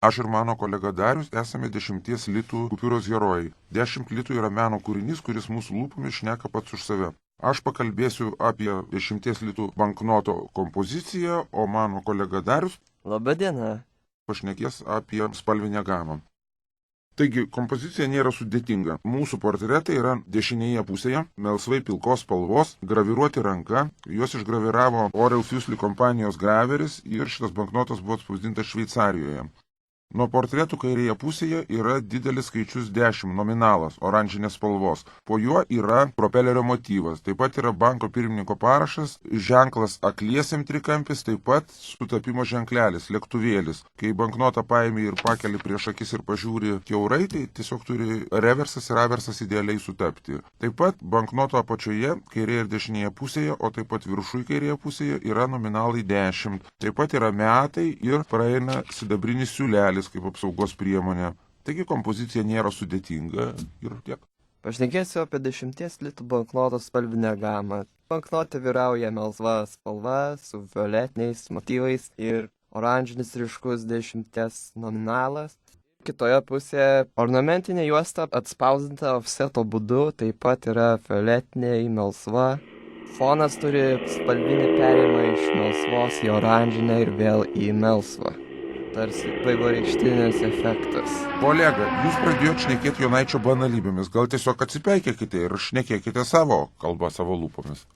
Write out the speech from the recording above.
Aš ir mano kolega Darius esame 10 litų kupiūros herojai. 10 litų yra meno kūrinys, kuris mūsų lūpomis šneka pats už save. Aš pakalbėsiu apie 10 litų banknoto kompoziciją, o mano kolega Darius Labadiena. pašnekės apie spalvinę gamą. Taigi, kompozicija nėra sudėtinga. Mūsų portretai yra dešinėje pusėje, melsvai pilkos spalvos, graviruoti ranka. Juos išgraviravo Orel Füssli kompanijos graveris ir šitas banknotas buvo atspausdintas Šveicarijoje. Nuo portretų kairėje pusėje yra didelis skaičius 10, nominalas, oranžinės spalvos. Po juo yra propelerio motyvas, taip pat yra banko pirmininko parašas, ženklas akliesiam trikampis, taip pat sutapimo ženklelis, lėktuvėlis. Kai banknotą paimi ir pakeli prieš akis ir pažiūri kiaurai, tai tiesiog turi reversas ir aversas idealiai sutapti. Taip pat banknoto apačioje, kairėje ir dešinėje pusėje, o taip pat viršui kairėje pusėje yra nominalai 10. Taip pat yra metai ir praeina sidabrinis siūlelis kaip apsaugos priemonė. Taigi kompozicija nėra sudėtinga ir tiek. Pašnekėsiu apie 10 litų banknoto spalvinę gamą. Banknote vyrauja melsva spalva su violetiniais motyvais ir oranžinis ryškus 10 nominalas. Kitoje pusėje ornamentinė juosta atspausdinta offseto būdu, taip pat yra violetinė į melsva. Fonas turi spalvinį perėjimą iš melsvos į oranžinę ir vėl į melsvą. Tarsi vaivorykštinis efektas. Kolega, jūs pradėjot šnekėti Jonaičio banalybėmis, gal tiesiog atsipeikėkite ir šnekėkite savo kalbą, savo lūpomis.